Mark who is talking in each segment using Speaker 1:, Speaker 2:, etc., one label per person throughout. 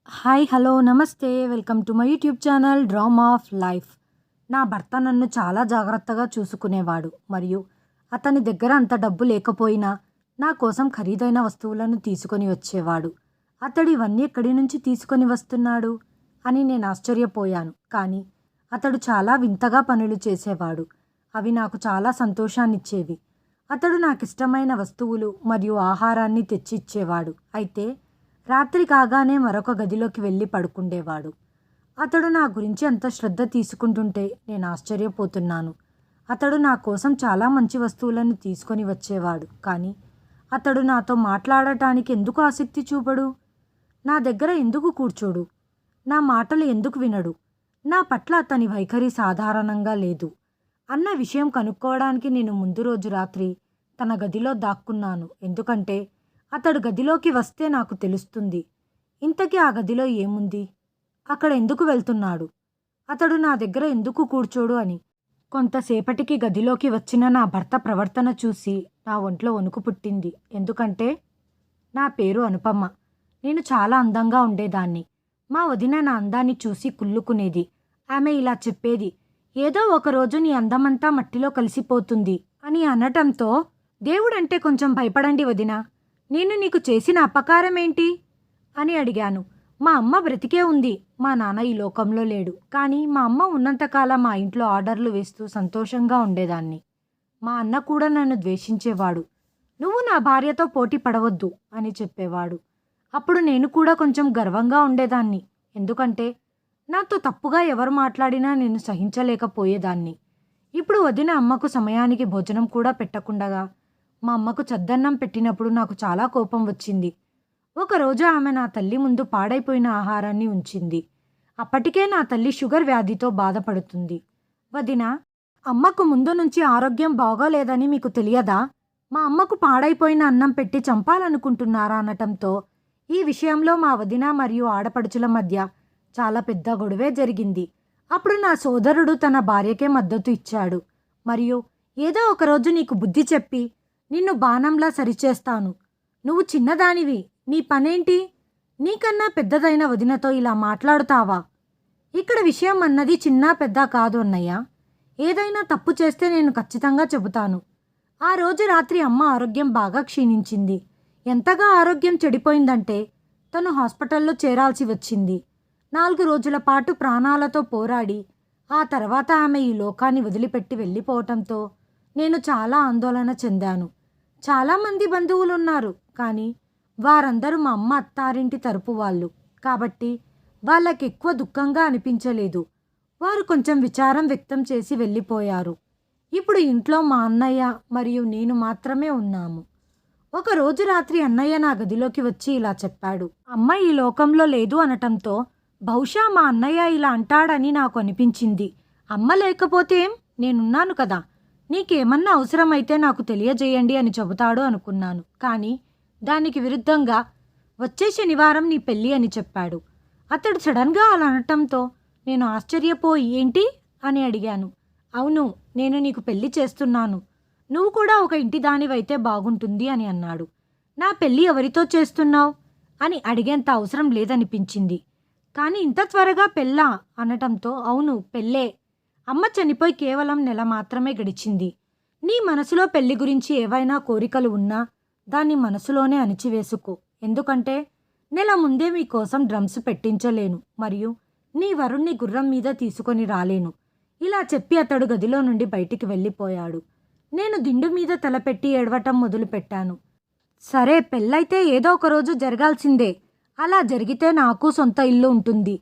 Speaker 1: Hi hello నమస్తే welcome to my YouTube channel drama of life. నా భర్త నన్ను చాలా జాగ్రత్తగా చూసుకునేవాడు మరియు అతని దగ్గర అంత డబ్బు లేకపోయినా నా కోసం ఖరీదైన వస్తువులను తీసుకొని వచ్చేవాడు. అతడు ఇవన్నీ ఎక్కడి నుంచి తీసుకొని వస్తున్నాడు అని నేను ఆశ్చర్యపోయాను. కానీ అతడు చాలా వింతగా పనులు చేసేవాడు. అవి నాకు చాలా సంతోషాన్నిచ్చేవి. అతడు నాకు ఇష్టమైన వస్తువులు మరియు ఆహారాన్ని తెచ్చి ఇచ్చేవాడు. అయితే రాత్రి కాగానే మరొక గదిలోకి వెళ్ళి పడుకుండేవాడు. అతడు నా గురించి అంత శ్రద్ధ తీసుకుంటుంటే నేను ఆశ్చర్యపోతున్నాను. అతడు నా కోసం చాలా మంచి వస్తువులను తీసుకొని వచ్చేవాడు. కానీ అతడు నాతో మాట్లాడటానికి ఎందుకు ఆసక్తి చూపడు? నా దగ్గర ఎందుకు కూర్చోడు? నా మాటలు ఎందుకు వినడు? నా పట్ల అతని వైఖరి సాధారణంగా లేదు అన్న విషయం కనుక్కోవడానికి నేను ముందు రోజు రాత్రి తన గదిలో దాక్కున్నాను. ఎందుకంటే అతడు గదిలోకి వస్తే నాకు తెలుస్తుంది ఇంతకీ ఆ గదిలో ఏముంది, అక్కడ ఎందుకు వెళ్తున్నాడు, అతడు నా దగ్గర ఎందుకు కూర్చోడు అని. కొంతసేపటికి గదిలోకి వచ్చిన నా భర్త ప్రవర్తన చూసి నా ఒంట్లో వణుకు పుట్టింది. ఎందుకంటే నా పేరు అనుపమ. నేను చాలా అందంగా ఉండేదాన్ని. మా వదిన నా అందాన్ని చూసి కుళ్ళుకునేది. ఆమె ఇలా చెప్పేది, ఏదో ఒకరోజు నీ అందమంతా మట్టిలో కలిసిపోతుంది అని అనటంతో, దేవుడంటే కొంచెం భయపడండి వదిన, నేను నీకు చేసిన అపకారం ఏంటి అని అడిగాను. మా అమ్మ బ్రతికే ఉంది, మా నాన్న ఈ లోకంలో లేడు. కానీ మా అమ్మ ఉన్నంతకాలం మా ఇంట్లో ఆర్డర్లు వేస్తూ సంతోషంగా ఉండేదాన్ని. మా అన్న కూడా నన్ను ద్వేషించేవాడు. నువ్వు నా భార్యతో పోటీ పడవద్దు అని చెప్పేవాడు. అప్పుడు నేను కూడా కొంచెం గర్వంగా ఉండేదాన్ని. ఎందుకంటే నాతో తప్పుగా ఎవరు మాట్లాడినా నేను సహించలేకపోయేదాన్ని. ఇప్పుడు వదిన అమ్మకు సమయానికి భోజనం కూడా పెట్టకుండగా మా అమ్మకు చద్దన్నం పెట్టినప్పుడు నాకు చాలా కోపం వచ్చింది. ఒకరోజు ఆమె నా తల్లి ముందు పాడైపోయిన ఆహారాన్ని ఉంచింది. అప్పటికే నా తల్లి షుగర్ వ్యాధితో బాధపడుతుంది. వదిన, అమ్మకు ముందు నుంచి ఆరోగ్యం బాగోలేదని మీకు తెలియదా? మా అమ్మకు పాడైపోయిన అన్నం పెట్టి చంపాలనుకుంటున్నారా అనటంతో ఈ విషయంలో మా వదిన మరియు ఆడపడుచుల మధ్య చాలా పెద్ద గొడవే జరిగింది. అప్పుడు నా సోదరుడు తన భార్యకే మద్దతు ఇచ్చాడు మరియు ఏదో ఒకరోజు నీకు బుద్ధి చెప్పి నిన్ను బాణంలా సరిచేస్తాను. నువ్వు చిన్నదానివి, నీ పనేంటి? నీకన్నా పెద్దదైన వదినతో ఇలా మాట్లాడుతావా? ఇక్కడ విషయం అన్నది చిన్న పెద్ద కాదు అన్నయ్య. ఏదైనా తప్పు చేస్తే నేను ఖచ్చితంగా చెబుతాను. ఆ రోజు రాత్రి అమ్మ ఆరోగ్యం బాగా క్షీణించింది. ఎంతగా ఆరోగ్యం చెడిపోయిందంటే తను హాస్పిటల్లో చేరాల్సి వచ్చింది. 4 రోజుల పాటు ప్రాణాలతో పోరాడి ఆ తర్వాత ఆమె ఈ లోకాన్ని వదిలిపెట్టి వెళ్ళిపోవటంతో నేను చాలా ఆందోళన చెందాను. చాలామంది బంధువులున్నారు, కానీ వారందరూ మా అమ్మ అత్తారింటి తరపు వాళ్ళు కాబట్టి వాళ్ళకి ఎక్కువ దుఃఖంగా అనిపించలేదు. వారు కొంచెం విచారం వ్యక్తం చేసి వెళ్ళిపోయారు. ఇప్పుడు ఇంట్లో మా అన్నయ్య మరియు నేను మాత్రమే ఉన్నాము. ఒకరోజు రాత్రి అన్నయ్య నా గదిలోకి వచ్చి ఇలా చెప్పాడు, అమ్మ ఈ లోకంలో లేదు అనటంతో బహుశా మా అన్నయ్య ఇలా అంటాడని నాకు అనిపించింది. అమ్మ లేకపోతే ఏం, నేనున్నాను కదా, నీకేమన్నా అవసరమైతే నాకు తెలియజేయండి అని చెబుతాడు అనుకున్నాను. కానీ దానికి విరుద్ధంగా వచ్చే శనివారం నీ పెళ్ళి అని చెప్పాడు. అతడు సడన్గా అలా అనటంతో నేను ఆశ్చర్యపోయి ఏంటి అని అడిగాను. అవును, నేను నీకు పెళ్లి చేస్తున్నాను. నువ్వు కూడా ఒక ఇంటి దానివైతే బాగుంటుంది అని అన్నాడు. నా పెళ్ళి ఎవరితో చేస్తున్నావు అని అడిగేంత అవసరం లేదనిపించింది. కానీ ఇంత త్వరగా పెళ్ళా అనటంతో అవును పెళ్ళే. అమ్మ చనిపోయి కేవలం నెల మాత్రమే గడిచింది. నీ మనసులో పెళ్లి గురించి ఏవైనా కోరికలు ఉన్నా దాన్ని మనసులోనే అణిచివేసుకో. ఎందుకంటే నెల ముందే మీకోసం డ్రమ్స్ పెట్టించలేను మరియు నీ వరుణ్ణి గుర్రం మీద తీసుకొని రాలేను. ఇలా చెప్పి అతడు గదిలో నుండి బయటికి వెళ్ళిపోయాడు. నేను దిండు మీద తలపెట్టి ఏడవటం మొదలుపెట్టాను. సరే, పెళ్ళైతే ఏదో ఒకరోజు జరగాల్సిందే. అలా జరిగితే నాకు సొంత ఇల్లు ఉంటుంది.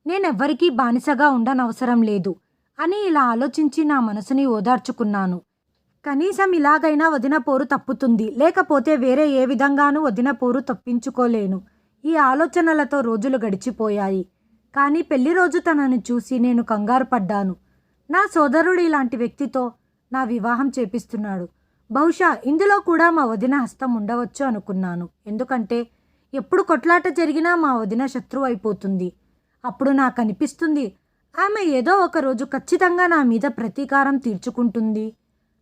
Speaker 1: నేనెవ్వరికీ బానిసగా ఉండనవసరం లేదు అని ఇలా ఆలోచించి నా మనసుని ఓదార్చుకున్నాను. కనీసం ఇలాగైనా వదిన పోరు తప్పుతుంది, లేకపోతే వేరే ఏ విధంగానూ వదిన పోరు తప్పించుకోలేను. ఈ ఆలోచనలతో రోజులు గడిచిపోయాయి. కానీ పెళ్లి రోజు తనని చూసి నేను కంగారు పడ్డాను. నా సోదరుడు ఇలాంటి వ్యక్తితో నా వివాహం చేపిస్తున్నాడు. బహుశా ఇందులో కూడా మా వదిన హస్తం ఉండవచ్చు అనుకున్నాను. ఎందుకంటే ఎప్పుడు కొట్లాట జరిగినా మా వదిన శత్రువు అయిపోతుంది. అప్పుడు నాకు అనిపిస్తుంది ఆమె ఏదో ఒకరోజు ఖచ్చితంగా నా మీద ప్రతీకారం తీర్చుకుంటుంది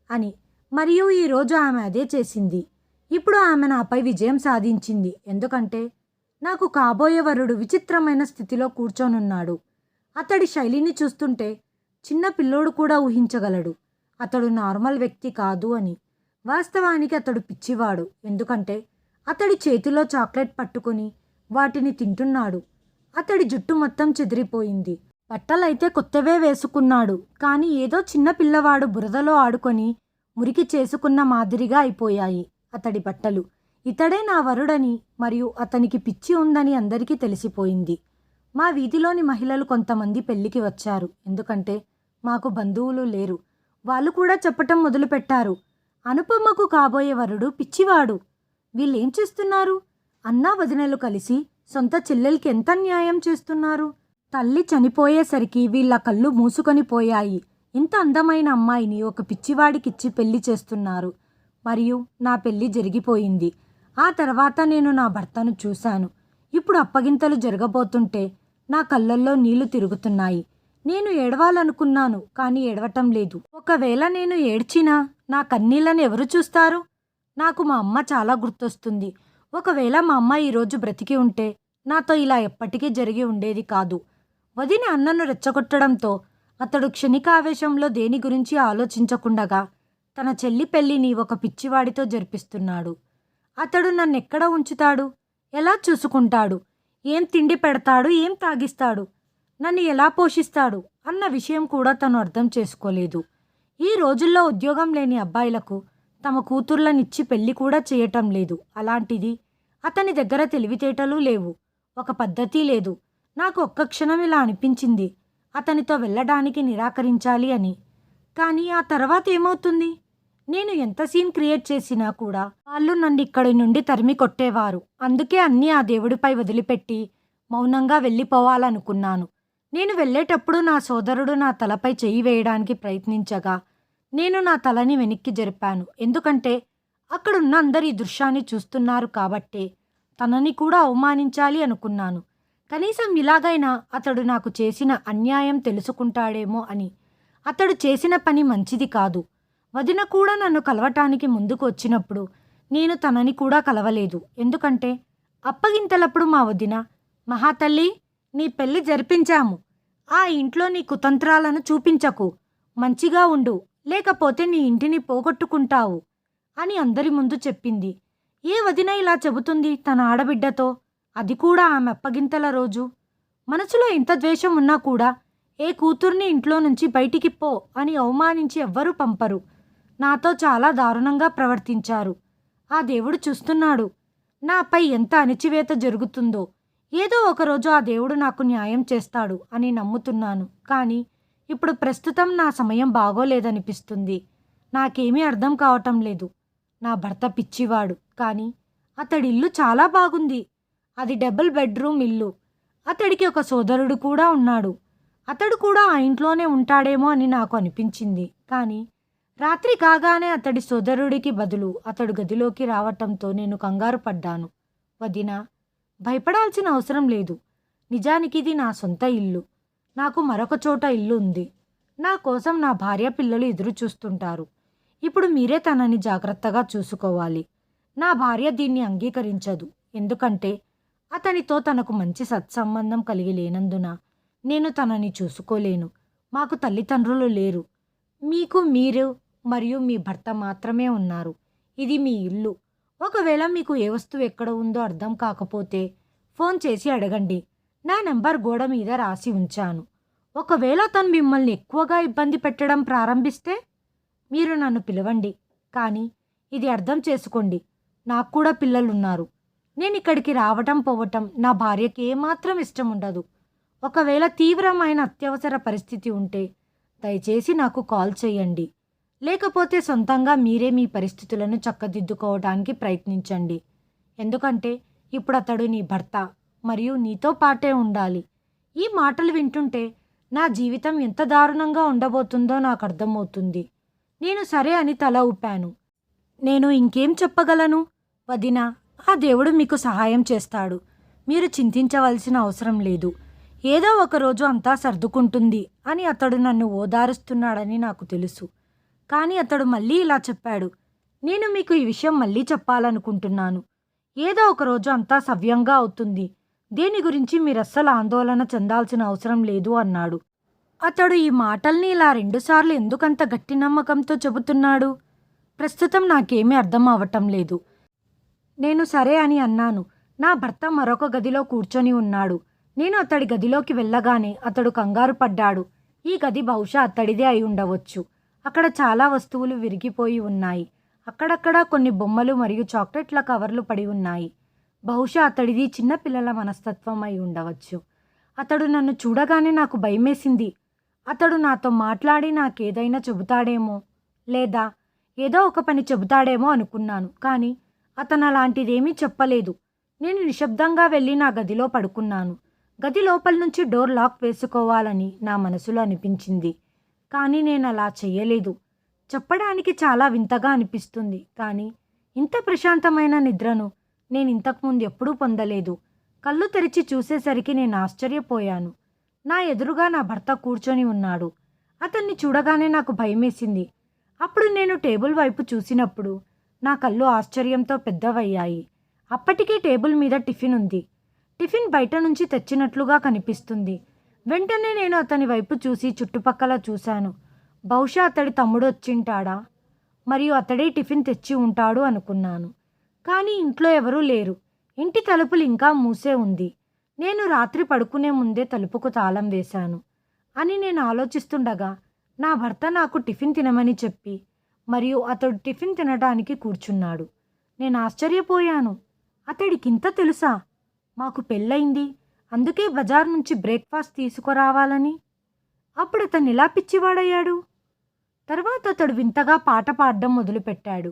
Speaker 1: అని. మరియు ఈరోజు ఆమె అదే చేసింది. ఇప్పుడు ఆమె నాపై విజయం సాధించింది. ఎందుకంటే నాకు కాబోయే వరుడు విచిత్రమైన స్థితిలో కూర్చొనున్నాడు. అతడి శైలిని చూస్తుంటే చిన్న పిల్లోడు కూడా ఊహించగలడు అతడు నార్మల్ వ్యక్తి కాదు అని. వాస్తవానికి అతడు పిచ్చివాడు. ఎందుకంటే అతడి చేతిలో చాక్లెట్ పట్టుకుని వాటిని తింటున్నాడు. అతడి జుట్టు మొత్తం చెదిరిపోయింది. బట్టలైతే కొత్తవే వేసుకున్నాడు. కానీ ఏదో చిన్న పిల్లవాడు బురదలో ఆడుకొని మురికి చేసుకున్న మాదిరిగా అయిపోయాయి అతడి బట్టలు. ఇతడే నా వరుడని మరియు అతనికి పిచ్చి ఉందని అందరికీ తెలిసిపోయింది. మా వీధిలోని మహిళలు కొంతమంది పెళ్లికి వచ్చారు. ఎందుకంటే మాకు బంధువులు లేరు. వాళ్ళు కూడా చెప్పటం మొదలుపెట్టారు, అనుపమ్మకు కాబోయే వరుడు పిచ్చివాడు. వీళ్ళేం చేస్తున్నారు? అన్నా వదినలు కలిసి సొంత చెల్లెలకి ఎంత న్యాయం చేస్తున్నారు. తల్లి చనిపోయేసరికి వీళ్ళ కళ్ళు మూసుకొని పోయాయి. ఇంత అందమైన అమ్మాయిని ఒక పిచ్చివాడికిచ్చి పెళ్లి చేస్తున్నారు. మరియు నా పెళ్లి జరిగిపోయింది. ఆ తర్వాత నేను నా భర్తను చూశాను. ఇప్పుడు అప్పగింతలు జరగబోతుంటే నా కళ్ళల్లో నీళ్లు తిరుగుతున్నాయి. నేను ఏడవాలనుకున్నాను, కానీ ఏడవటం లేదు. ఒకవేళ నేను ఏడ్చినా నా కన్నీళ్ళని ఎవరు చూస్తారు? నాకు మా అమ్మ చాలా గుర్తొస్తుంది. ఒకవేళ మా అమ్మ ఈరోజు బ్రతికి ఉంటే నాతో ఇలా ఎప్పటికీ జరిగి ఉండేది కాదు. వదిన అన్నను రెచ్చగొట్టడంతో అతడు క్షణికావేశంలో దేని గురించి ఆలోచించకుండగా తన చెల్లి పెళ్లిని ఒక పిచ్చివాడితో జరిపిస్తున్నాడు. అతడు నన్నెక్కడ ఉంచుతాడు? ఎలా చూసుకుంటాడు? ఏం తిండి పెడతాడు? ఏం తాగిస్తాడు? నన్ను ఎలా పోషిస్తాడు అన్న విషయం కూడా తను అర్థం చేసుకోలేదు. ఈ రోజుల్లో ఉద్యోగం లేని అబ్బాయిలకు తమ కూతుర్లనిచ్చి పెళ్లి కూడా చేయటం లేదు. అలాంటిది అతని దగ్గర తెలివితేటలు లేవు, ఒక పద్ధతి లేదు. నాకు ఒక్క క్షణం ఇలా అనిపించింది, అతనితో వెళ్ళడానికి నిరాకరించాలి అని. కానీ ఆ తర్వాత ఏమవుతుంది? నేను ఎంత సీన్ క్రియేట్ చేసినా కూడా వాళ్ళు నన్ను ఇక్కడి నుండి తరిమి కొట్టేవారు. అందుకే అన్నీ ఆ దేవుడిపై వదిలిపెట్టి మౌనంగా వెళ్ళిపోవాలనుకున్నాను. నేను వెళ్ళేటప్పుడు నా సోదరుడు నా తలపై చెయ్యి వేయడానికి ప్రయత్నించగా నేను నా తలని వెనక్కి జరిపాను. ఎందుకంటే అక్కడున్న అందరు ఈ దృశ్యాన్ని చూస్తున్నారు కాబట్టే తనని కూడా అవమానించాలి అనుకున్నాను. కనీసం ఇలాగైనా అతడు నాకు చేసిన అన్యాయం తెలుసుకుంటాడేమో అని. అతడు చేసిన పని మంచిది కాదు. వదిన కూడా నన్ను కలవటానికి ముందుకు వచ్చినప్పుడు నేను తనని కూడా కలవలేదు. ఎందుకంటే అప్పగింతలప్పుడు మా వదిన, మహాతల్లి నీ పెళ్లి జరిపించాము, ఆ ఇంట్లో నీ కుతంత్రాలను చూపించకు, మంచిగా ఉండు, లేకపోతే నీ ఇంటిని పోగొట్టుకుంటావు అని అందరి ముందు చెప్పింది. ఏ వదిన ఇలా చెబుతుంది తన ఆడబిడ్డతో? అది కూడా ఆమె అప్పగింతల రోజు. మనసులో ఇంత ద్వేషం ఉన్నా కూడా ఏ కూతుర్ని ఇంట్లో నుంచి బయటికి పో అని అవమానించి ఎవ్వరూ పంపరు. నాతో చాలా దారుణంగా ప్రవర్తించారు. ఆ దేవుడు చూస్తున్నాడు నాపై ఎంత అణిచివేత జరుగుతుందో. ఏదో ఒకరోజు ఆ దేవుడు నాకు న్యాయం చేస్తాడు అని నమ్ముతున్నాను. కానీ ఇప్పుడు ప్రస్తుతం నా సమయం బాగోలేదనిపిస్తుంది. నాకేమీ అర్థం కావటం లేదు. నా భర్త పిచ్చివాడు, కానీ అతడి ఇల్లు చాలా బాగుంది. అది డబుల్ బెడ్రూమ్ ఇల్లు. అతడికి ఒక సోదరుడు కూడా ఉన్నాడు. అతడు కూడా ఆ ఇంట్లోనే ఉంటాడేమో అని నాకు అనిపించింది. కానీ రాత్రి కాగానే అతడి సోదరుడికి బదులు అతడు గదిలోకి రావటంతో నేను కంగారు పడ్డాను. వదినా, భయపడాల్సిన అవసరం లేదు. నిజానికి ఇది నా సొంత ఇల్లు. నాకు మరొక చోట ఇల్లు ఉంది. నా కోసం నా భార్య పిల్లలు ఎదురు చూస్తుంటారు. ఇప్పుడు మీరే తనని జాగ్రత్తగా చూసుకోవాలి. నా భార్య దీన్ని అంగీకరించదు. ఎందుకంటే అతనితో తనకు మంచి సత్సంబంధం కలిగి లేనందున నేను తనని చూసుకోలేను. మాకు తల్లిదండ్రులు లేరు. మీకు మీరు మరియు మీ భర్త మాత్రమే ఉన్నారు. ఇది మీ ఇల్లు. ఒకవేళ మీకు ఏ వస్తువు ఎక్కడ ఉందో అర్థం కాకపోతే ఫోన్ చేసి అడగండి. నా నెంబర్ గోడ మీద రాసి ఉంచాను. ఒకవేళ తను మిమ్మల్ని ఎక్కువగా ఇబ్బంది పెట్టడం ప్రారంభిస్తే మీరు నన్ను పిలవండి. కానీ ఇది అర్థం చేసుకోండి, నాకు కూడా పిల్లలున్నారు. నేను ఇక్కడికి రావటం పోవటం నా భార్యకి ఏమాత్రం ఇష్టం ఉండదు. ఒకవేళ తీవ్రమైన అత్యవసర పరిస్థితి ఉంటే దయచేసి నాకు కాల్ చేయండి. లేకపోతే సొంతంగా మీరే మీ పరిస్థితులను చక్కదిద్దుకోవడానికి ప్రయత్నించండి. ఎందుకంటే ఇప్పుడు అతడు నీ భర్త మరియు నీతో పాటే ఉండాలి. ఈ మాటలు వింటుంటే నా జీవితం ఎంత దారుణంగా ఉండబోతుందో నాకు అర్థమవుతుంది. నేను సరే అని తల ఊపాను. నేను ఇంకేం చెప్పగలను? వదినా, ఆ దేవుడు మీకు సహాయం చేస్తాడు. మీరు చింతించవలసిన అవసరం లేదు. ఏదో ఒకరోజు అంతా సర్దుకుంటుంది అని అతడు నన్ను ఓదారుస్తున్నాడని నాకు తెలుసు. కానీ అతడు మళ్ళీ ఇలా చెప్పాడు, నేను మీకు ఈ విషయం మళ్ళీ చెప్పాలనుకుంటున్నాను. ఏదో ఒకరోజు అంతా సవ్యంగా అవుతుంది. దేని గురించి మీరస్సలు ఆందోళన చెందాల్సిన అవసరం లేదు అన్నాడు. అతడు ఈ మాటల్ని ఇలా రెండుసార్లు ఎందుకంత గట్టి నమ్మకంతో చెబుతున్నాడు? ప్రస్తుతం నాకేమీ అర్థం అవటం లేదు. నేను సరే అని అన్నాను. నా భర్త మరొక గదిలో కూర్చొని ఉన్నాడు. నేను అతడి గదిలోకి వెళ్ళగానే అతడు కంగారు పడ్డాడు. ఈ గది బహుశా అతడిదే అయి ఉండవచ్చు. అక్కడ చాలా వస్తువులు విరిగిపోయి ఉన్నాయి. అక్కడక్కడ కొన్ని బొమ్మలు మరియు చాక్లెట్ల కవర్లు పడి ఉన్నాయి. బహుశా అతడిది చిన్నపిల్లల మనస్తత్వం అయి ఉండవచ్చు. అతడు నన్ను చూడగానే నాకు భయమేసింది. అతడు నాతో మాట్లాడి నాకేదైనా చెబుతాడేమో, లేదా ఏదో ఒక పని చెబుతాడేమో అనుకున్నాను. కానీ అతను అలాంటిదేమీ చెప్పలేదు. నేను నిశ్శబ్దంగా వెళ్ళి నా గదిలో పడుకున్నాను. గది లోపల నుంచి డోర్ లాక్ వేసుకోవాలని నా మనసులో అనిపించింది. కానీ నేను అలా చెయ్యలేదు. చెప్పడానికి చాలా వింతగా అనిపిస్తుంది. కానీ ఇంత ప్రశాంతమైన నిద్రను నేను ఇంతకుముందు ఎప్పుడూ పొందలేదు. కళ్ళు తెరిచి చూసేసరికి నేను ఆశ్చర్యపోయాను. నా ఎదురుగా నా భర్త కూర్చొని ఉన్నాడు. అతన్ని చూడగానే నాకు భయమేసింది. అప్పుడు నేను టేబుల్ వైపు చూసినప్పుడు నా కళ్ళు ఆశ్చర్యంతో పెద్దవయ్యాయి. అప్పటికే టేబుల్ మీద టిఫిన్ ఉంది. టిఫిన్ బయట నుంచి తెచ్చినట్లుగా కనిపిస్తుంది. వెంటనే నేను అతని వైపు చూసి చుట్టుపక్కల చూశాను. బహుశా అతడి తమ్ముడు వచ్చింటాడా, మరియు అతడే టిఫిన్ తెచ్చి ఉంటాడు అనుకున్నాను. కానీ ఇంట్లో ఎవరూ లేరు. ఇంటి తలుపులు ఇంకా మూసే ఉంది. నేను రాత్రి పడుకునే ముందే తలుపుకు తాళం వేశాను అని నేను ఆలోచిస్తుండగా నా భర్త నాకు టిఫిన్ తినమని చెప్పి మరియు అతడు టిఫిన్ తినడానికి కూర్చున్నాడు. నేను ఆశ్చర్యపోయాను. అతడికింత తెలుసా? మాకు పెళ్ళయింది, అందుకే బజార్ నుంచి బ్రేక్ఫాస్ట్ తీసుకురావాలని. అప్పుడు అతను ఎలా పిచ్చివాడయ్యాడు? తర్వాత అతడు వింతగా పాట పాడడం మొదలుపెట్టాడు.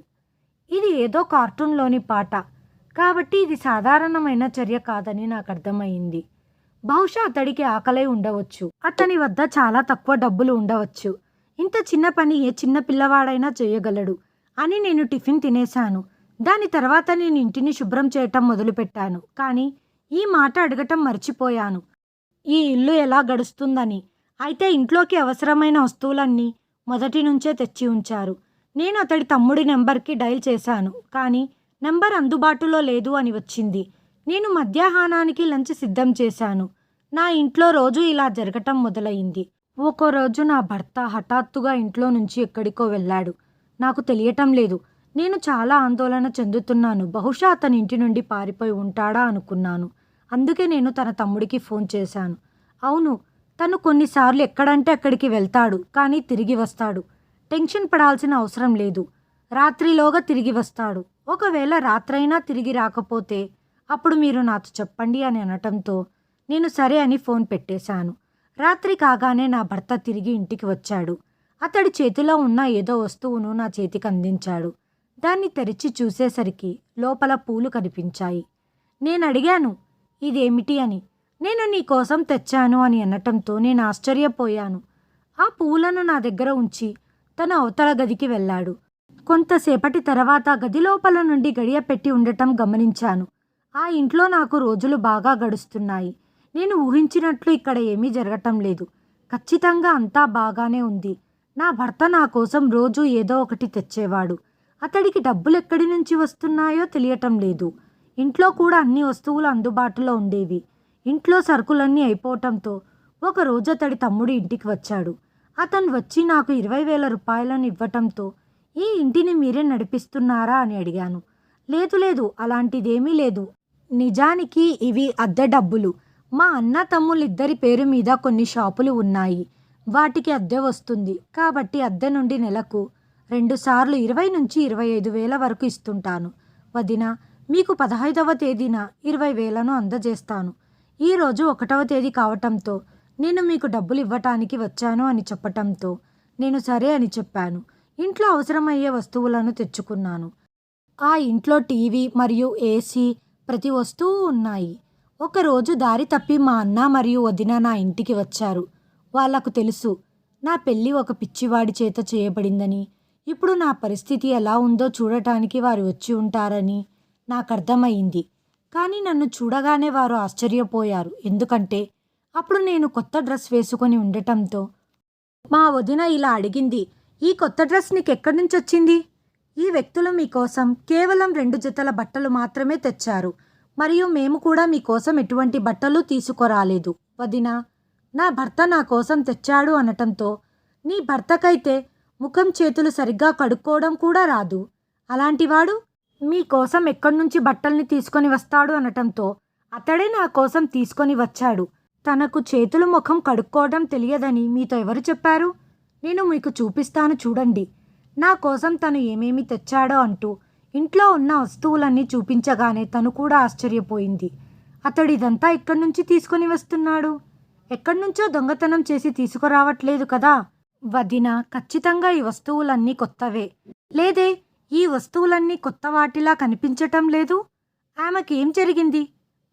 Speaker 1: ఇది ఏదో కార్టూన్లోని పాట కాబట్టి ఇది సాధారణమైన చర్య కాదని నాకు అర్థమైంది. బహుశా అతడికి ఆకలై ఉండవచ్చు. అతని వద్ద చాలా తక్కువ డబ్బులు ఉండవచ్చు. ఇంత చిన్న పని ఏ చిన్న పిల్లవాడైనా చేయగలడు అని నేను టిఫిన్ తినేశాను. దాని తర్వాత నేను ఇంటిని శుభ్రం చేయటం మొదలుపెట్టాను. కానీ ఈ మాట అడగటం మర్చిపోయాను. ఈ ఇల్లు ఎలా గడుస్తుందని. అయితే ఇంట్లోకి అవసరమైన వస్తువులన్నీ మొదటి నుంచే తెచ్చి ఉంచారు. నేను అతడి తమ్ముడి నెంబర్కి డయల్ చేశాను. కానీ నెంబర్ అందుబాటులో లేదు అని వచ్చింది. నేను మధ్యాహ్నానికి లంచ్ సిద్ధం చేశాను. నా ఇంట్లో రోజు ఇలా జరగటం మొదలైంది. ఒక్కో రోజు నా భర్త హఠాత్తుగా ఇంట్లో నుంచి ఎక్కడికో వెళ్ళాడు. నాకు తెలియటం లేదు. నేను చాలా ఆందోళన చెందుతున్నాను. బహుశా అతని ఇంటి నుండి పారిపోయి ఉంటాడా అనుకున్నాను. అందుకే నేను తన తమ్ముడికి ఫోన్ చేశాను. అవును, తను కొన్నిసార్లు ఎక్కడంటే అక్కడికి వెళ్తాడు, కానీ తిరిగి వస్తాడు. టెన్షన్ పడాల్సిన అవసరం లేదు. రాత్రిలోగా తిరిగి వస్తాడు. ఒకవేళ రాత్రైనా తిరిగి రాకపోతే అప్పుడు మీరు నాతో చెప్పండి అని అనటంతో నేను సరే అని ఫోన్ పెట్టేశాను. రాత్రి కాగానే నా భర్త తిరిగి ఇంటికి వచ్చాడు. అతడి చేతిలో ఉన్న ఏదో వస్తువును నా చేతికి అందించాడు. దాన్ని తెరిచి చూసేసరికి లోపల పూలు కనిపించాయి. నేను అడిగాను, ఇదేమిటి అని. నేను నీ కోసం తెచ్చాను అని అనటంతో నేను ఆశ్చర్యపోయాను. ఆ పూలను నా దగ్గర ఉంచి తన అవతల గదికి వెళ్ళాడు. కొంతసేపటి తర్వాత గది లోపల నుండి గడియ పెట్టి ఉండటం గమనించాను. ఆ ఇంట్లో నాకు రోజులు బాగా గడుస్తున్నాయి. నేను ఊహించినట్లు ఇక్కడ ఏమీ జరగటం లేదు. ఖచ్చితంగా అంతా బాగానే ఉంది. నా భర్త నా కోసం రోజు ఏదో ఒకటి తెచ్చేవాడు. అతడికి డబ్బులు ఎక్కడి నుంచి వస్తున్నాయో తెలియటం లేదు. ఇంట్లో కూడా అన్ని వస్తువులు అందుబాటులో ఉండేవి. ఇంట్లో సరుకులన్నీ అయిపోవటంతో ఒకరోజు అతడి తమ్ముడు ఇంటికి వచ్చాడు. అతను వచ్చి నాకు 20,000 రూపాయలను ఇవ్వటంతో ఈ ఇంటిని మీరే నడిపిస్తున్నారా అని అడిగాను. లేదు లేదు, అలాంటిదేమీ లేదు. నిజానికి ఇవి అద్దె డబ్బులు. మా అన్న తమ్ముళ్ళిద్దరి పేరు మీద కొన్ని షాపులు ఉన్నాయి. వాటికి అద్దె వస్తుంది. కాబట్టి అద్దె నుండి నెలకు 2 సార్లు 20 నుంచి 25,000 వరకు ఇస్తుంటాను. వదిన, మీకు 15వ తేదీన 20,000ను అందజేస్తాను. ఈరోజు 1వ తేదీ కావటంతో నేను మీకు డబ్బులు ఇవ్వటానికి వచ్చాను అని చెప్పటంతో నేను సరే అని చెప్పాను. ఇంట్లో అవసరమయ్యే వస్తువులను తెచ్చుకున్నాను. ఆ ఇంట్లో టీవీ మరియు ఏసీ, ప్రతి వస్తువు ఉన్నాయి. ఒకరోజు దారి తప్పి మా అన్న మరియు వదిన నా ఇంటికి వచ్చారు. వాళ్లకు తెలుసు నా పెళ్ళి ఒక పిచ్చివాడి చేత చేయబడిందని. ఇప్పుడు నా పరిస్థితి ఎలా ఉందో చూడటానికి వారు వచ్చి ఉంటారని నాకు అర్థమైంది. కానీ నన్ను చూడగానే వారు ఆశ్చర్యపోయారు. ఎందుకంటే అప్పుడు నేను కొత్త డ్రెస్ వేసుకొని ఉండటంతో మా వదిన ఇలా అడిగింది, ఈ కొత్త డ్రెస్ నీకు ఎక్కడి నుంచి వచ్చింది? ఈ వ్యక్తులు మీకోసం కేవలం 2 జతల బట్టలు మాత్రమే తెచ్చారు. మరియు మేము కూడా మీకోసం ఎటువంటి బట్టలు తీసుకురాలేదు. వదినా, నా భర్త నా కోసం తెచ్చాడు అనటంతో, నీ భర్తకైతే ముఖం చేతులు సరిగ్గా కడుక్కోవడం కూడా రాదు. అలాంటివాడు మీకోసం ఎక్కడి నుంచి బట్టల్ని తీసుకొని వస్తాడు అనటంతో, అతడే నా కోసం తీసుకొని వచ్చాడు. తనకు చేతులు ముఖం కడుక్కోవడం తెలియదని మీతో ఎవరు చెప్పారు? నేను మీకు చూపిస్తాను చూడండి. నా కోసం తను ఏమేమి తెచ్చాడో అంటూ ఇంట్లో ఉన్న వస్తువులన్నీ చూపించగానే తను కూడా ఆశ్చర్యపోయింది. అతడు ఇదంతా ఎక్కడి నుంచి తీసుకొని వస్తున్నాడు? ఎక్కడి నుంచో దొంగతనం చేసి తీసుకురావట్లేదు కదా. వదినా, ఖచ్చితంగా ఈ వస్తువులన్నీ కొత్తవే. లేదే, ఈ వస్తువులన్నీ కొత్త వాటిలా కనిపించటం లేదు. ఆమెకేం జరిగింది?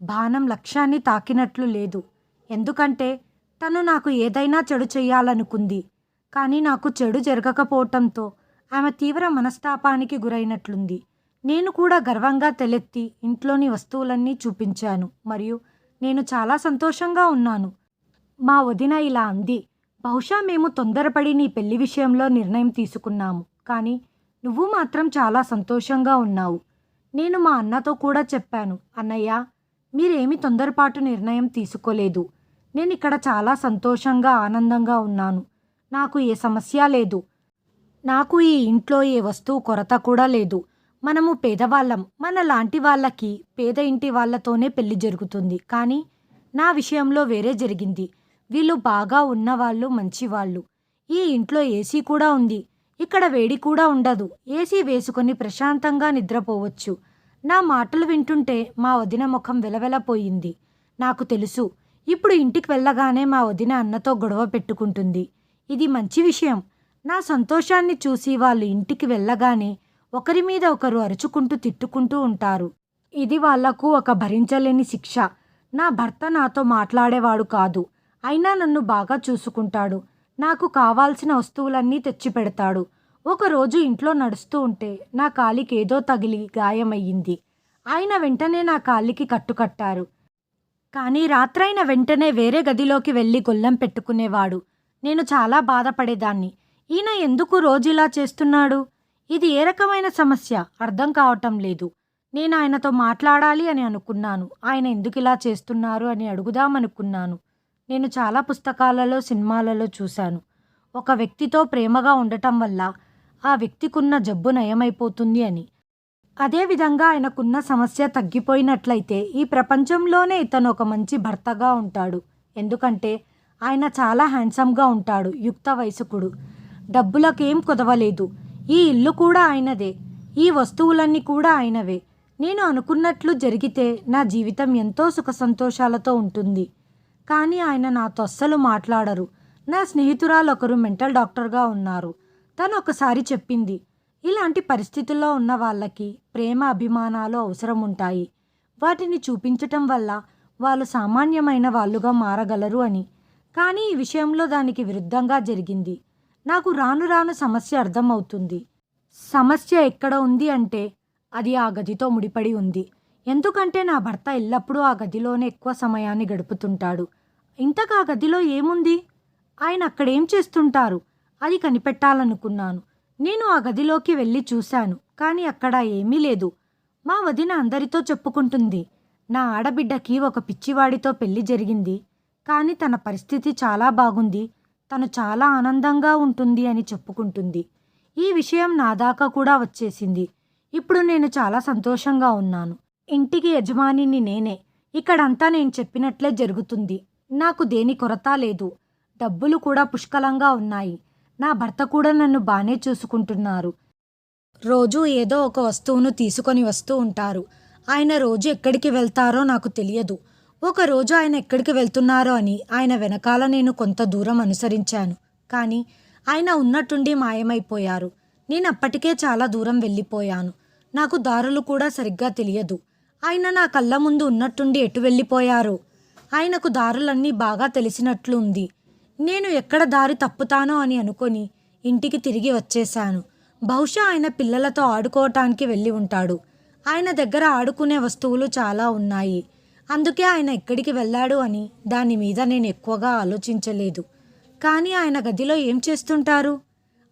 Speaker 1: బాణం లక్ష్యాన్ని తాకినట్లు లేదు. ఎందుకంటే తను నాకు ఏదైనా చెడు చెయ్యాలనుకుంది. కానీ నాకు చెడు జరగకపోవటంతో ఆమె తీవ్ర మనస్తాపానికి గురైనట్లుంది. నేను కూడా గర్వంగా తలెత్తి ఇంట్లోని వస్తువులన్నీ చూపించాను. మరియు నేను చాలా సంతోషంగా ఉన్నాను. మా వదిన ఇలా అంది. బహుశా మేము తొందరపడి నీ పెళ్లి విషయంలో నిర్ణయం తీసుకున్నాము. కానీ నువ్వు మాత్రం చాలా సంతోషంగా ఉన్నావు. నేను మా అన్నతో కూడా చెప్పాను. అన్నయ్య, మీరేమి తొందరపాటు నిర్ణయం తీసుకోలేదు. నేను ఇక్కడ చాలా సంతోషంగా ఆనందంగా ఉన్నాను. నాకు ఏ సమస్య లేదు. నాకు ఈ ఇంట్లో ఏ వస్తువు కొరత కూడా లేదు. మనము పేదవాళ్ళం. మన లాంటి వాళ్ళకి పేద ఇంటి వాళ్ళతోనే పెళ్లి జరుగుతుంది. కానీ నా విషయంలో వేరే జరిగింది. వీళ్ళు బాగా ఉన్నవాళ్ళు, మంచివాళ్ళు. ఈ ఇంట్లో ఏసీ కూడా ఉంది. ఇక్కడ వేడి కూడా ఉండదు. ఏసీ వేసుకొని ప్రశాంతంగా నిద్రపోవచ్చు. నా మాటలు వింటుంటే మా వదిన ముఖం వెలవెలపోయింది. నాకు తెలుసు, ఇప్పుడు ఇంటికి వెళ్ళగానే మా వదిన అన్నతో గొడవ పెట్టుకుంటుంది. ఇది మంచి విషయం. నా సంతోషాన్ని చూసి వాళ్ళు ఇంటికి వెళ్ళగానే ఒకరి మీద ఒకరు అరుచుకుంటూ తిట్టుకుంటూ ఉంటారు. ఇది వాళ్లకు ఒక భరించలేని శిక్ష. నా భర్త నాతో మాట్లాడేవాడు కాదు. అయినా నన్ను బాగా చూసుకుంటాడు. నాకు కావాల్సిన వస్తువులన్నీ తెచ్చిపెడతాడు. ఒకరోజు ఇంట్లో నడుస్తూ ఉంటే నా కాలికి ఏదో తగిలి గాయమయ్యింది. ఆయన వెంటనే నా కాలికి కట్టుకట్టారు. కానీ రాత్రైన వెంటనే వేరే గదిలోకి వెళ్ళి గొల్లెం పెట్టుకునేవాడు. నేను చాలా బాధపడేదాన్ని. ఈయన ఎందుకు రోజిలా చేస్తున్నాడు? ఇది ఏ రకమైన సమస్య అర్థం కావటం లేదు. నేను ఆయనతో మాట్లాడాలి అని అనుకున్నాను. ఆయన ఎందుకు ఇలా చేస్తున్నారు అని అడుగుదామనుకున్నాను. నేను చాలా పుస్తకాలలో, సినిమాలలో చూశాను. ఒక వ్యక్తితో ప్రేమగా ఉండటం వల్ల ఆ వ్యక్తికున్న జబ్బు నయమైపోతుంది అని. అదేవిధంగా ఆయనకున్న సమస్య తగ్గిపోయినట్లయితే ఈ ప్రపంచంలోనే ఇతను ఒక మంచి భర్తగా ఉంటాడు. ఎందుకంటే ఆయన చాలా హ్యాండ్సమ్గా ఉంటాడు, యుక్త వయస్కుడు. డబ్బులకేం కుదవలేదు. ఈ ఇల్లు కూడా ఆయనదే. ఈ వస్తువులన్నీ కూడా ఆయనవే. నేను అనుకున్నట్లు జరిగితే నా జీవితం ఎంతో సుఖ సంతోషాలతో ఉంటుంది. కానీ ఆయన నాతో అస్సలు మాట్లాడరు. నా స్నేహితురాలు ఒకరు మెంటల్ డాక్టర్గా ఉన్నారు. తను ఒకసారి చెప్పింది, ఇలాంటి పరిస్థితుల్లో ఉన్న వాళ్ళకి ప్రేమ, అభిమానాలు అవసరం ఉంటాయి. వాటిని చూపించటం వల్ల వాళ్ళు సామాన్యమైన వాళ్ళుగా మారగలరు అని. కానీ ఈ విషయంలో దానికి విరుద్ధంగా జరిగింది. నాకు రాను రాను సమస్య అర్థమవుతుంది. సమస్య ఎక్కడ ఉంది అంటే అది ఆ గదితో ముడిపడి ఉంది. ఎందుకంటే నా భర్త ఎల్లప్పుడూ ఆ గదిలోనే ఎక్కువ సమయాన్ని గడుపుతుంటాడు. ఇంతగా ఆ గదిలో ఏముంది? ఆయన అక్కడేం చేస్తుంటారు? అది కనిపెట్టాలనుకున్నాను. నేను ఆ గదిలోకి వెళ్ళి చూశాను. కానీ అక్కడ ఏమీ లేదు. మా వదిన అందరితో చెప్పుకుంటుంది, నా ఆడబిడ్డకి ఒక పిచ్చివాడితో పెళ్లి జరిగింది. కానీ తన పరిస్థితి చాలా బాగుంది. తను చాలా ఆనందంగా ఉంటుంది అని చెప్పుకుంటుంది. ఈ విషయం నా దాకా కూడా వచ్చేసింది. ఇప్పుడు నేను చాలా సంతోషంగా ఉన్నాను. ఇంటికి యజమానిని నేనే. ఇక్కడంతా నేను చెప్పినట్లే జరుగుతుంది. నాకు దేని కొరత లేదు. డబ్బులు కూడా పుష్కలంగా ఉన్నాయి. నా భర్త కూడా నన్ను బానే చూసుకుంటున్నారు. రోజూ ఏదో ఒక వస్తువును తీసుకొని వస్తూ ఉంటారు. ఆయన రోజు ఎక్కడికి వెళ్తారో నాకు తెలియదు. ఒకరోజు ఆయన ఎక్కడికి వెళ్తున్నారో అని ఆయన వెనకాల నేను కొంత దూరం అనుసరించాను. కానీ ఆయన ఉన్నట్టుండి మాయమైపోయారు. నేను అప్పటికే చాలా దూరం వెళ్ళిపోయాను. నాకు దారులు కూడా సరిగ్గా తెలియదు. ఆయన నా కళ్ళ ముందు ఉన్నట్టుండి ఎటు వెళ్ళిపోయారో. ఆయనకు దారులన్నీ బాగా తెలిసినట్లు ఉంది. నేను ఎక్కడ దారి తప్పుతానో అని అనుకొని ఇంటికి తిరిగి వచ్చేశాను. బహుశా ఆయన పిల్లలతో ఆడుకోవటానికి వెళ్ళి ఉంటాడు. ఆయన దగ్గర ఆడుకునే వస్తువులు చాలా ఉన్నాయి. అందుకే ఆయన ఎక్కడికి వెళ్ళాడు అని దాని మీద నేను ఎక్కువగా ఆలోచించలేదు. కానీ ఆయన గదిలో ఏం చేస్తుంటారు?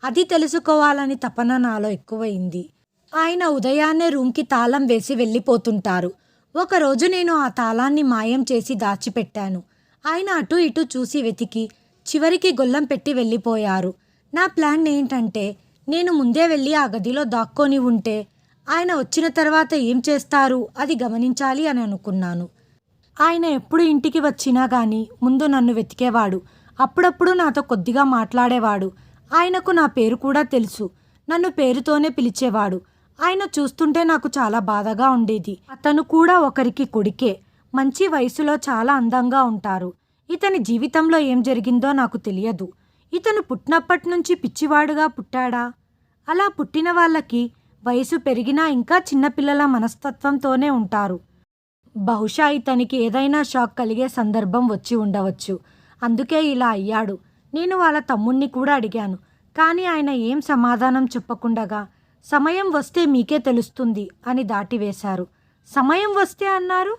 Speaker 1: అది తెలుసుకోవాలని తపన నాలో ఎక్కువైంది. ఆయన ఉదయాన్నే రూమ్కి తాళం వేసి వెళ్ళిపోతుంటారు. ఒకరోజు నేను ఆ తాళాన్ని మాయం చేసి దాచిపెట్టాను. ఆయన అటు ఇటు చూసి వెతికి చివరికి గొల్లం పెట్టి వెళ్ళిపోయారు. నా ప్లాన్ ఏంటంటే నేను ముందే వెళ్ళి ఆ గదిలో దాక్కొని ఉంటే ఆయన వచ్చిన తర్వాత ఏం చేస్తారు అది గమనించాలి అని అనుకున్నాను. ఆయన ఎప్పుడు ఇంటికి వచ్చినా గానీ ముందు నన్ను వెతికేవాడు. అప్పుడప్పుడు నాతో కొద్దిగా మాట్లాడేవాడు. ఆయనకు నా పేరు కూడా తెలుసు. నన్ను పేరుతోనే పిలిచేవాడు. ఆయన చూస్తుంటే నాకు చాలా బాధగా ఉండేది. అతను కూడా ఒకరికి కొడుకే. మంచి వయసులో చాలా అందంగా ఉంటారు. ఇతని జీవితంలో ఏం జరిగిందో నాకు తెలియదు. ఇతను పుట్టినప్పటి నుంచి పిచ్చివాడుగా పుట్టాడా? అలా పుట్టిన వాళ్ళకి వయసు పెరిగినా ఇంకా చిన్నపిల్లల మనస్తత్వంతోనే ఉంటారు. బహుశా ఇతనికి ఏదైనా షాక్ కలిగే సందర్భం వచ్చి ఉండవచ్చు. అందుకే ఇలా అయ్యాడు. నేను వాళ్ళ తమ్ముణ్ణి కూడా అడిగాను. కానీ ఆయన ఏం సమాధానం చెప్పకుండగా సమయం వస్తే మీకే తెలుస్తుంది అని దాటివేశారు. సమయం వస్తే అన్నారు?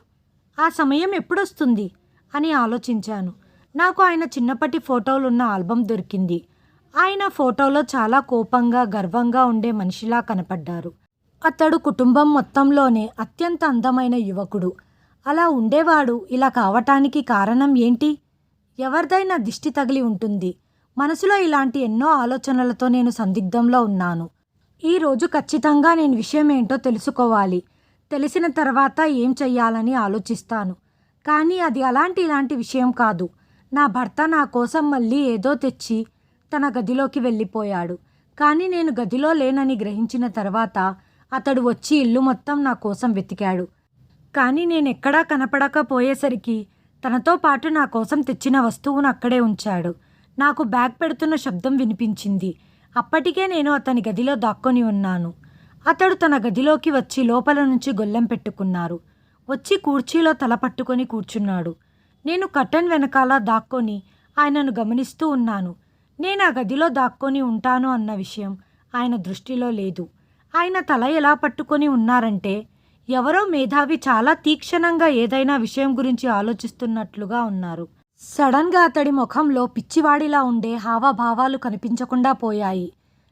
Speaker 1: ఆ సమయం ఎప్పుడొస్తుంది అని ఆలోచించాను. నాకు ఆయన చిన్నప్పటి ఫోటోలున్న ఆల్బం దొరికింది. ఆయన ఫోటోలో చాలా కోపంగా గర్వంగా ఉండే మనిషిలా కనపడ్డారు. అతడు కుటుంబం మొత్తంలోనే అత్యంత అందమైన యువకుడు. అలా ఉండేవాడు ఇలా కావటానికి కారణం ఏంటి? ఎవరిదైనా దిష్టి తగిలి ఉంటుంది. మనసులో ఇలాంటి ఎన్నో ఆలోచనలతో నేను సందిగ్ధంలో ఉన్నాను. ఈరోజు ఖచ్చితంగా నేను విషయం ఏంటో తెలుసుకోవాలి. తెలిసిన తర్వాత ఏం చెయ్యాలని ఆలోచిస్తాను. కానీ అది ఇలాంటి విషయం కాదు. నా భర్త నా కోసం మళ్ళీ ఏదో తెచ్చి తన గదిలోకి వెళ్ళిపోయాడు. కానీ నేను గదిలో లేనని గ్రహించిన తర్వాత అతడు వచ్చి ఇల్లు మొత్తం నా కోసం వెతికాడు. కానీ నేనెక్కడా కనపడకపోయేసరికి తనతో పాటు నా కోసం తెచ్చిన వస్తువును అక్కడే ఉంచాడు. నాకు బ్యాగ్ పెడుతున్న శబ్దం వినిపించింది. అప్పటికే నేను అతని గదిలో దాక్కొని ఉన్నాను. అతడు తన గదిలోకి వచ్చి లోపల నుంచి గొల్లెం పెట్టుకున్నారు. వచ్చి కుర్చీలో తల పట్టుకొని కూర్చున్నాడు. నేను కర్టెన్ వెనకాల దాక్కొని ఆయనను గమనిస్తూ ఉన్నాను. నేను ఆ గదిలో దాక్కొని ఉంటాను అన్న విషయం ఆయన దృష్టిలో లేదు. ఆయన తల ఎలా పట్టుకొని ఉన్నారంటే ఎవరో మేధావి చాలా తీక్షణంగా ఏదైనా విషయం గురించి ఆలోచిస్తున్నట్లుగా ఉన్నారు. సడన్గా అతడి ముఖంలో పిచ్చివాడిలా ఉండే హావభావాలు కనిపించకుండా పోయాయి.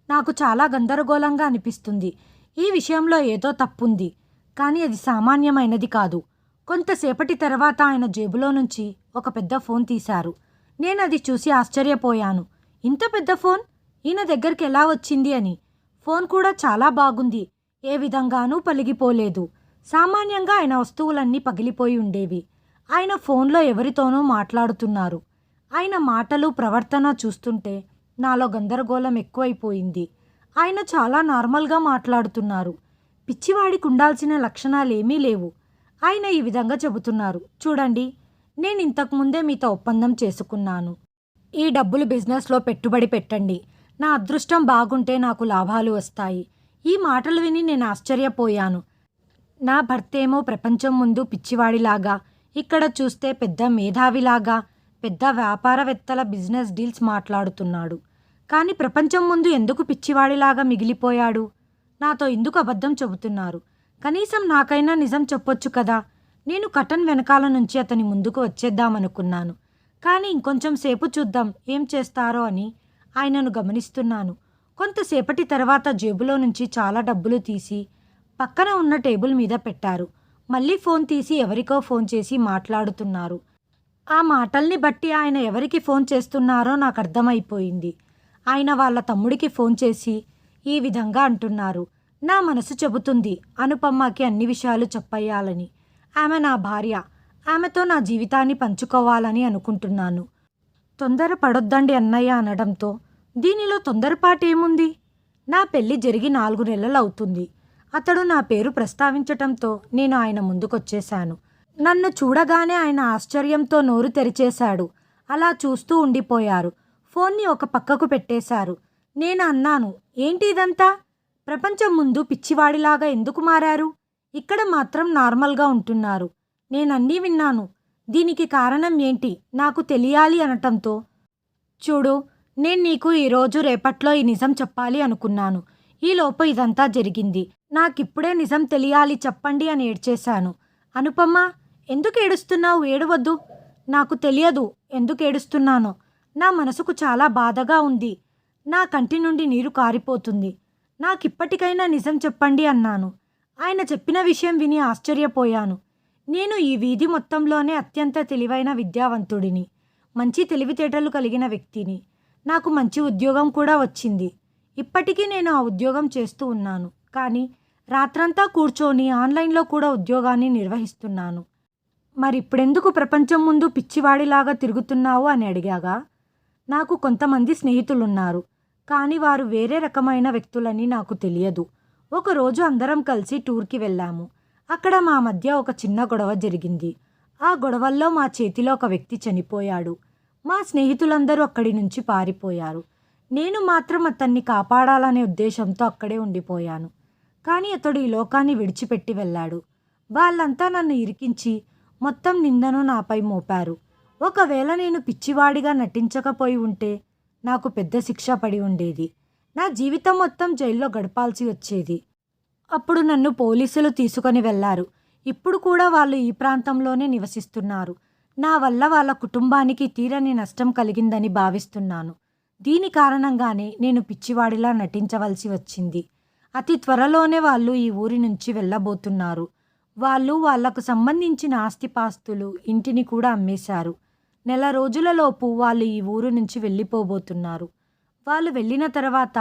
Speaker 1: నాకు చాలా గందరగోళంగా అనిపిస్తుంది. ఈ విషయంలో ఏదో తప్పుంది. కానీ అది సామాన్యమైనది కాదు. కొంతసేపటి తర్వాత ఆయన జేబులో నుంచి ఒక పెద్ద ఫోన్ తీశారు. నేను అది చూసి ఆశ్చర్యపోయాను. ఇంత పెద్ద ఫోన్ ఈయన దగ్గరికి ఎలా వచ్చింది అని. ఫోన్ కూడా చాలా బాగుంది. ఏ విధంగానూ పలిగిపోలేదు. సామాన్యంగా ఆయన వస్తువులన్నీ పగిలిపోయి ఉండేవి. ఆయన ఫోన్లో ఎవరితోనో మాట్లాడుతున్నారు. ఆయన మాటలు ప్రవర్తన చూస్తుంటే నాలో గందరగోళం ఎక్కువైపోయింది. ఆయన చాలా నార్మల్గా మాట్లాడుతున్నారు. పిచ్చివాడికి ఉండాల్సిన లక్షణాలేమీ లేవు. ఆయన ఈ విధంగా చెబుతున్నారు. చూడండి, నేను ఇంతకుముందే మీతో ఒప్పందం చేసుకున్నాను. ఈ డబ్బులు బిజినెస్లో పెట్టుబడి పెట్టండి. నా అదృష్టం బాగుంటే నాకు లాభాలు వస్తాయి. ఈ మాటలు విని నేను ఆశ్చర్యపోయాను. నా భర్తేమో ప్రపంచం ముందు పిచ్చివాడిలాగా, ఇక్కడ చూస్తే పెద్ద మేధావిలాగా, పెద్ద వ్యాపారవేత్తల బిజినెస్ డీల్స్ మాట్లాడుతున్నాడు. కానీ ప్రపంచం ముందు ఎందుకు పిచ్చివాడిలాగా మిగిలిపోయాడు? నాతో ఎందుకు అబద్ధం చెబుతున్నారు? కనీసం నాకైనా నిజం చెప్పొచ్చు కదా. నేను కటన్ వెనకాల నుంచి అతని ముందుకు వచ్చేద్దామనుకున్నాను. కానీ ఇంకొంచెం సేపు చూద్దాం ఏం చేస్తారో అని ఆయనను గమనిస్తున్నాను. కొంతసేపటి తర్వాత జేబులో నుంచి చాలా డబ్బులు తీసి పక్కన ఉన్న టేబుల్ మీద పెట్టారు. మళ్ళీ ఫోన్ తీసి ఎవరికో ఫోన్ చేసి మాట్లాడుతున్నారు. ఆ మాటల్ని బట్టి ఆయన ఎవరికి ఫోన్ చేస్తున్నారో నాకు అర్థమైపోయింది. ఆయన వాళ్ళ తమ్ముడికి ఫోన్ చేసి ఈ విధంగా అంటున్నారు. నా మనసు చెబుతుంది అనుపమ్మకి అన్ని విషయాలు చెప్పేయాలని. ఆమె నా భార్య. ఆమెతో నా జీవితాన్ని పంచుకోవాలని అనుకుంటున్నాను. తొందర పడొద్దండి అన్నయ్య అనడంతో దీనిలో తొందరపాటేముంది? నా పెళ్లి జరిగి 4 నెలలు అవుతుంది. అతడు నా పేరు ప్రస్తావించటంతో నేను ఆయన ముందుకొచ్చేశాను. నన్ను చూడగానే ఆయన ఆశ్చర్యంతో నోరు తెరిచేశాడు. అలా చూస్తూ ఉండిపోయారు. ఫోన్ని ఒక పక్కకు పెట్టేశారు. నేను అన్నాను, ఏంటి ఇదంతా? ప్రపంచం ముందు పిచ్చివాడిలాగా ఎందుకు మారారు? ఇక్కడ మాత్రం నార్మల్గా ఉంటున్నారు. నేనన్నీ విన్నాను. దీనికి కారణం ఏంటి నాకు తెలియాలి అనటంతో, చూడు, నేను నీకు ఈరోజు రేపట్లో ఈ నిజం చెప్పాలి అనుకున్నాను. ఈలోపు ఇదంతా జరిగింది. నాకిప్పుడే నిజం తెలియాలి, చెప్పండి అని ఏడ్చేశాను. అనుపమ్మ, ఎందుకు ఏడుస్తున్నావు? ఏడవద్దు. నాకు తెలియదు ఎందుకు ఏడుస్తున్నానో. నా మనసుకు చాలా బాధగా ఉంది. నా కంటి నుండి నీరు కారిపోతుంది. నాకిప్పటికైనా నిజం చెప్పండి అన్నాను. ఆయన చెప్పిన విషయం విని ఆశ్చర్యపోయాను. నేను ఈ వీధి మొత్తంలోనే అత్యంత తెలివైన విద్యావంతుడిని. మంచి తెలివితేటలు కలిగిన వ్యక్తిని. నాకు మంచి ఉద్యోగం కూడా వచ్చింది. ఇప్పటికీ నేను ఆ ఉద్యోగం చేస్తూ ఉన్నాను. కానీ రాత్రంతా కూర్చొని ఆన్‌లైన్‌లో కూడా ఉద్యోగాన్ని నిర్వహిస్తున్నాను. మరిప్పుడెందుకు ప్రపంచం ముందు పిచ్చివాడిలాగా తిరుగుతున్నావు అని అడిగాగా, నాకు కొంతమంది స్నేహితులున్నారు. కానీ వారు వేరే రకమైన వ్యక్తులని నాకు తెలియదు. ఒకరోజు అందరం కలిసి టూర్‌కి వెళ్ళాము. అక్కడ మా మధ్య ఒక చిన్న గొడవ జరిగింది. ఆ గొడవల్లో మా చేతిలో ఒక వ్యక్తి చనిపోయాడు. మా స్నేహితులందరూ అక్కడి నుంచి పారిపోయారు. నేను మాత్రం అతన్ని కాపాడాలనే ఉద్దేశంతో అక్కడే ఉండిపోయాను. కానీ అతడు ఈ లోకాన్ని విడిచిపెట్టి వెళ్ళాడు. వాళ్ళంతా నన్ను ఇరికించి మొత్తం నిందను నాపై మోపారు. ఒకవేళ నేను పిచ్చివాడిగా నటించకపోయి ఉంటే నాకు పెద్ద శిక్ష పడి ఉండేది. నా జీవితం మొత్తం జైల్లో గడపాల్సి వచ్చేది. అప్పుడు నన్ను పోలీసులు తీసుకొని వెళ్లారు. ఇప్పుడు కూడా వాళ్ళు ఈ ప్రాంతంలోనే నివసిస్తున్నారు. నా వల్ల వాళ్ళ కుటుంబానికి తీరని నష్టం కలిగిందని భావిస్తున్నాను. దీని కారణంగానే నేను పిచ్చివాడిలా నటించవలసి వచ్చింది. అతి త్వరలోనే వాళ్ళు ఈ ఊరి నుంచి వెళ్ళబోతున్నారు. వాళ్ళు వాళ్లకు సంబంధించిన ఆస్తిపాస్తులు, ఇంటిని కూడా అమ్మేశారు. నెల రోజులలోపు వాళ్ళు ఈ ఊరు నుంచి వెళ్ళిపోబోతున్నారు. వాళ్ళు వెళ్ళిన తర్వాత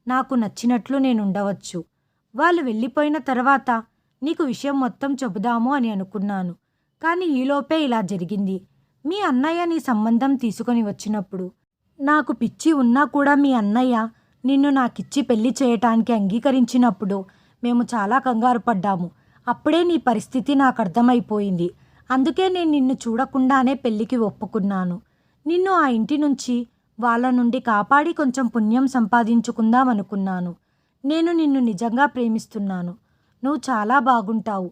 Speaker 1: నాకు నచ్చినట్లు నేనుండవచ్చు. వాళ్ళు వెళ్ళిపోయిన తర్వాత నీకు విషయం మొత్తం చెబుదాము అని అనుకున్నాను. కానీ ఈలోపే ఇలా జరిగింది. మీ అన్నయ్య నీ సంబంధం తీసుకొని వచ్చినప్పుడు నాకు పిచ్చి ఉన్నా కూడా మీ అన్నయ్య నిన్ను నాకిచ్చి పెళ్లి చేయటానికి అంగీకరించినప్పుడు మేము చాలా కంగారు పడ్డాము. అప్పుడే నీ పరిస్థితి నాకు అర్థమైపోయింది. అందుకే నేను నిన్ను చూడకుండానే పెళ్లికి ఒప్పుకున్నాను. నిన్ను ఆ ఇంటి నుంచి వాళ్ళ నుండి కాపాడి కొంచెం పుణ్యం సంపాదించుకుందాం అనుకున్నాను. నేను నిన్ను నిజంగా ప్రేమిస్తున్నాను. నువ్వు చాలా బాగుంటావు.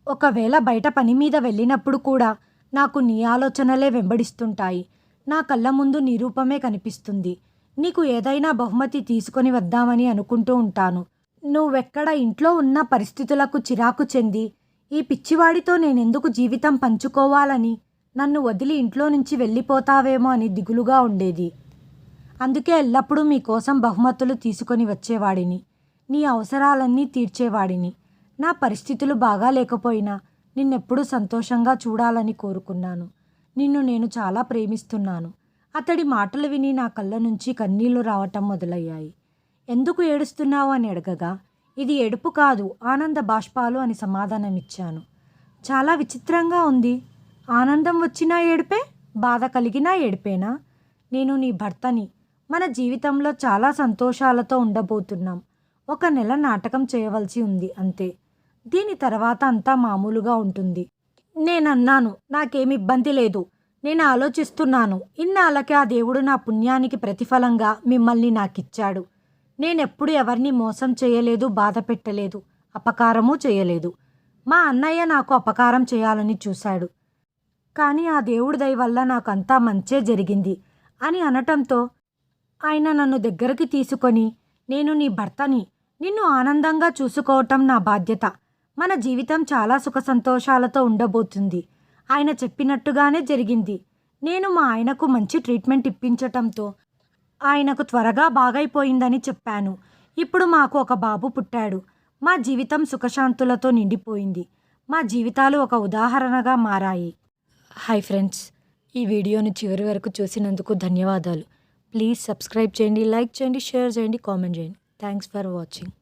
Speaker 1: ఒకవేళ బయట పని మీద వెళ్ళినప్పుడు కూడా నాకు నీ ఆలోచనలే వెంబడిస్తుంటాయి. నా కళ్ళ ముందు నీ రూపమే కనిపిస్తుంది. నీకు ఏదైనా బహుమతి తీసుకొని వద్దామని అనుకుంటూ ఉంటాను. నువ్వెక్కడ ఇంట్లో ఉన్న పరిస్థితులకు చిరాకు చెంది ఈ పిచ్చివాడితో నేనెందుకు జీవితం పంచుకోవాలని నన్ను వదిలి ఇంట్లో నుంచి వెళ్ళిపోతావేమో అని దిగులుగా ఉండేది. అందుకే ఎల్లప్పుడూ మీకోసం బహుమతులు తీసుకొని వచ్చేవాడిని. నీ అవసరాలన్నీ తీర్చేవాడిని. నా పరిస్థితులు బాగా లేకపోయినా నిన్నెప్పుడూ సంతోషంగా చూడాలని కోరుకున్నాను. నిన్ను నేను చాలా ప్రేమిస్తున్నాను. అతడి మాటలు విని నా కళ్ళ నుంచి కన్నీళ్లు రావటం మొదలయ్యాయి. ఎందుకు ఏడుస్తున్నావు అని అడగగా, ఇది ఏడుపు కాదు, ఆనంద బాష్పాలు అని సమాధానమిచ్చాను. చాలా విచిత్రంగా ఉంది. ఆనందం వచ్చినా ఏడుపే, బాధ కలిగినా ఏడుపేనా? నేను నీ భర్తని. మన జీవితంలో చాలా సంతోషాలతో ఉండబోతున్నాం. 1 నెల నాటకం చేయవలసి ఉంది అంతే. దీని తర్వాత అంతా మామూలుగా ఉంటుంది. నేనన్నాను, నాకేమి ఇబ్బంది లేదు. నేను ఆలోచిస్తున్నాను, ఇన్నాళ్ళకి ఆ దేవుడు నా పుణ్యానికి ప్రతిఫలంగా మిమ్మల్ని నాకిచ్చాడు. నేనెప్పుడు ఎవరిని మోసం చేయలేదు, బాధ పెట్టలేదు, అపకారమూ చేయలేదు. మా అన్నయ్య నాకు అపకారం చేయాలని చూశాడు. కానీ ఆ దేవుడి దయ వల్ల నాకు అంతా మంచే జరిగింది అని అనటంతో ఆయన నన్ను దగ్గరికి తీసుకొని, నేను నీ భర్తని, నిన్ను ఆనందంగా చూసుకోవటం నా బాధ్యత. మన జీవితం చాలా సుఖ సంతోషాలతో ఉండబోతుంది. ఆయన చెప్పినట్టుగానే జరిగింది. నేను మా ఆయనకు మంచి ట్రీట్మెంట్ ఇప్పించటంతో ఆయనకు త్వరగా బాగైపోయిందని చెప్పాను. ఇప్పుడు మాకు ఒక బాబు పుట్టాడు. మా జీవితం సుఖశాంతులతో నిండిపోయింది. మా జీవితాలు ఒక ఉదాహరణగా మారాయి. హాయ్ ఫ్రెండ్స్, ఈ వీడియోని చివరి వరకు చూసినందుకు ధన్యవాదాలు. ప్లీజ్ సబ్స్క్రైబ్ చేయండి, లైక్ చేయండి, షేర్ చేయండి, కామెంట్ చేయండి. Thanks for watching.